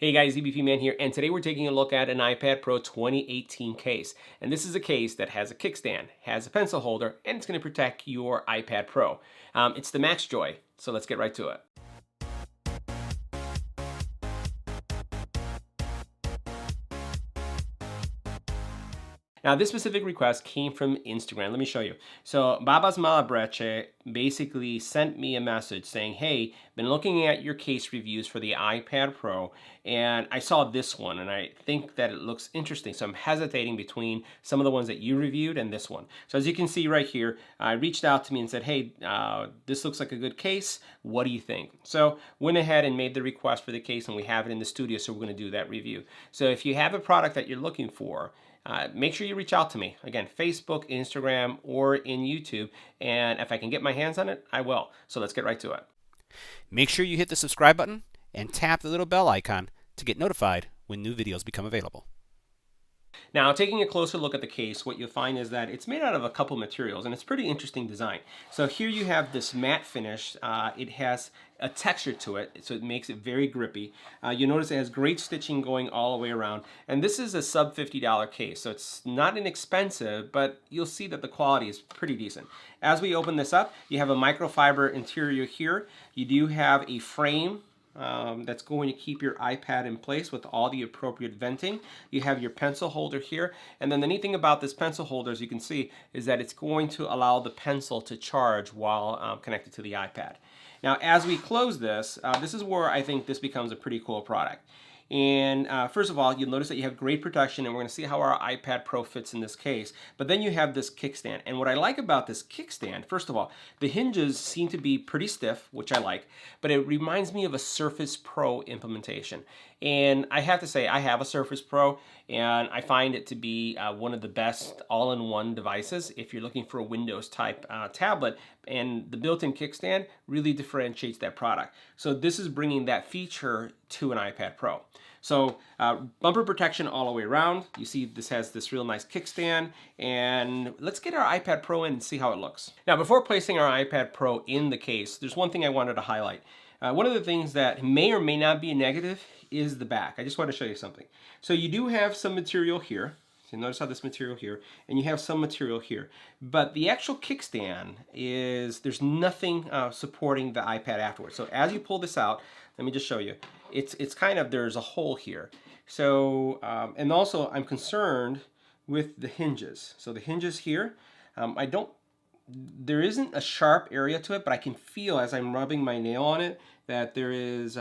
Hey guys, EBPMAN here, and today we're taking a look at an iPad Pro 2018 case. And this is a case that has a kickstand, has a pencil holder, and it's going to protect your iPad Pro. It's the Maxjoy, so let's get right to it. Now, this specific request came from Instagram. Let me show you. So, Babas Malabreche basically sent me a message saying, hey, been looking at your case reviews for the iPad Pro, and I saw this one, and I think that it looks interesting. So I'm hesitating between some of the ones that you reviewed and this one. So as you can see right here, I reached out to me and said, hey, this looks like a good case. What do you think? So went ahead and made the request for the case, and we have it in the studio, so we're going to do that review. So if you have a product that you're looking for, make sure you reach out to me. Again, Facebook, Instagram, or in YouTube. And if I can get my hands on it, I will. So let's get right to it. Make sure you hit the subscribe button and tap the little bell icon to get notified when new videos become available. Now, taking a closer look at the case, what you'll find is that it's made out of a couple materials, and it's pretty interesting design. So here you have this matte finish. It has a texture to it, so it makes it very grippy. You notice it has great stitching going all the way around, and this is a sub $50 case, so it's not inexpensive, but you'll see that the quality is pretty decent. As we open this up, you have a microfiber interior here. You do have a frame that's going to keep your iPad in place with all the appropriate venting. You have your pencil holder here, and then the neat thing about this pencil holder, as you can see, is that it's going to allow the pencil to charge while connected to the iPad. Now, as we close this, this is where I think this becomes a pretty cool product. And first of all, you'll notice that you have great protection, and we're going to see how our iPad Pro fits in this case. But then you have this kickstand. And what I like about this kickstand, first of all, the hinges seem to be pretty stiff, which I like, but it reminds me of a Surface Pro implementation. And I have to say, I have a Surface Pro, and I find it to be one of the best all-in-one devices if you're looking for a Windows-type tablet. And the built-in kickstand really differentiates that product. So this is bringing that feature to an iPad Pro. So bumper protection all the way around. You see this has this real nice kickstand, and let's get our iPad Pro in and see how it looks. Now, before placing our iPad Pro in the case, there's one thing I wanted to highlight. One of the things that may or may not be a negative is the back. I just want to show you something. So you do have some material here. So notice how this material here, and you have some material here. But the actual kickstand is, there's nothing supporting the iPad afterwards. So as you pull this out, let me just show you. It's kind of, there's a hole here. So, and also I'm concerned with the hinges. So the hinges here, there isn't a sharp area to it, but I can feel as I'm rubbing my nail on it that there is,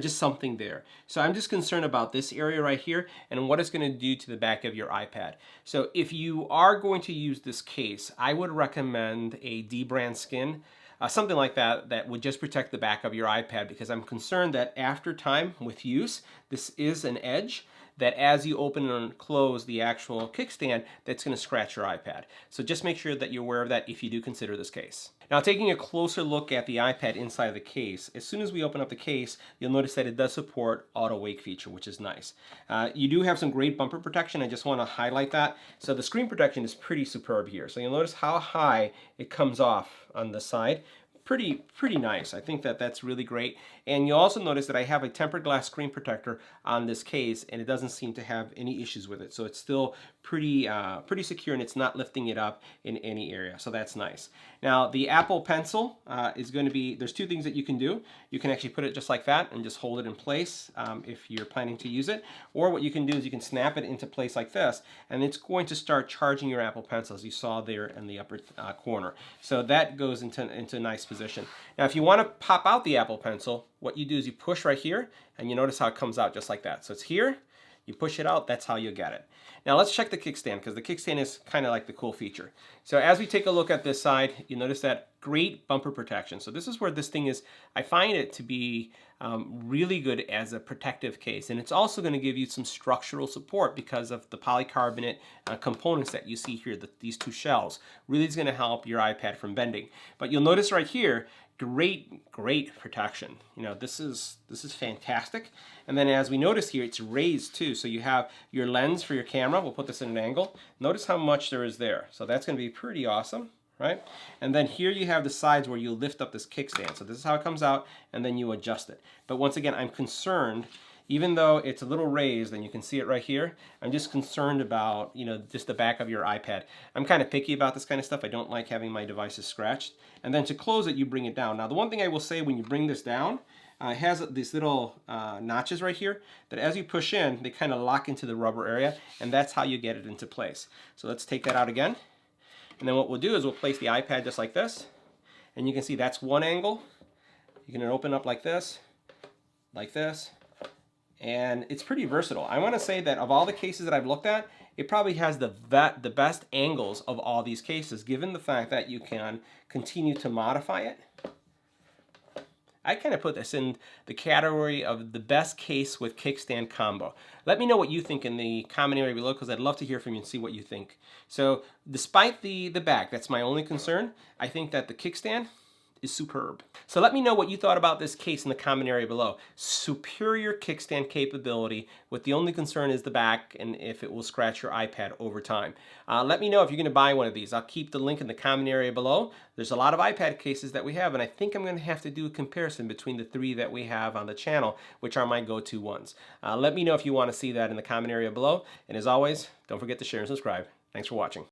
just something there. So I'm just concerned about this area right here and what it's going to do to the back of your iPad. So if you are going to use this case, I would recommend a D-brand skin, something like that, that would just protect the back of your iPad, because I'm concerned that after time with use, this is an edge that as you open and close the actual kickstand, that's going to scratch your iPad. So just make sure that you're aware of that if you do consider this case. Now, taking a closer look at the iPad inside of the case, as soon as we open up the case, you'll notice that it does support auto wake feature, which is nice. You do have some great bumper protection. I just want to highlight that. So the screen protection is pretty superb here. So you'll notice how high it comes off on the side. Pretty nice. I think that that's really great. And you'll also notice that I have a tempered glass screen protector on this case, and it doesn't seem to have any issues with it. So it's still pretty secure, and it's not lifting it up in any area. So that's nice. Now, the Apple Pencil is going to be, there's two things that you can do. You can actually put it just like that and just hold it in place if you're planning to use it. Or what you can do is you can snap it into place like this, and it's going to start charging your Apple Pencil, as you saw there in the upper corner. So that goes into a nice position. Now, if you want to pop out the Apple Pencil, what you do is you push right here, and you notice how it comes out just like that. So it's here, you push it out, that's how you get it. Now let's check the kickstand, because the kickstand is kind of like the cool feature. So as we take a look at this side, you notice that great bumper protection. So this is where this thing is, I find it to be really good as a protective case. And it's also going to give you some structural support because of the polycarbonate components that you see here, these two shells. Really is going to help your iPad from bending. But you'll notice right here, great protection. This is fantastic. And then as we notice here, it's raised too. So you have your lens for your camera. We'll put this in an angle. Notice how much there is there. So that's going to be pretty awesome. right? And then here you have the sides where you lift up this kickstand. So this is how it comes out, and then you adjust it. But once again, I'm concerned Even though it's a little raised, and you can see it right here, I'm just concerned about, you know, just the back of your iPad. I'm kind of picky about this kind of stuff. I don't like having my devices scratched. And then to close it, you bring it down. Now, the one thing I will say when you bring this down, it has these little notches right here that as you push in, they kind of lock into the rubber area, and that's how you get it into place. So let's take that out again. And then what we'll do is we'll place the iPad just like this. And you can see that's one angle. You can open up like this, and it's pretty versatile. I want to say that of all the cases that I've looked at, it probably has the best angles of all these cases, given the fact that you can continue to modify it. I kind of put this in the category of the best case with kickstand combo. Let me know what you think in the comment area below, because I'd love to hear from you and see what you think. So despite the back, that's my only concern, I think that the kickstand is superb. So let me know what you thought about this case in the comment area below. Superior kickstand capability, with the only concern is the back and if it will scratch your iPad over time. Let me know if you're gonna buy one of these. I'll keep the link in the comment area below. There's a lot of iPad cases that we have, and I think I'm gonna have to do a comparison between the 3 that we have on the channel, which are my go-to ones. Let me know if you wanna see that in the comment area below. And as always, don't forget to share and subscribe. Thanks for watching.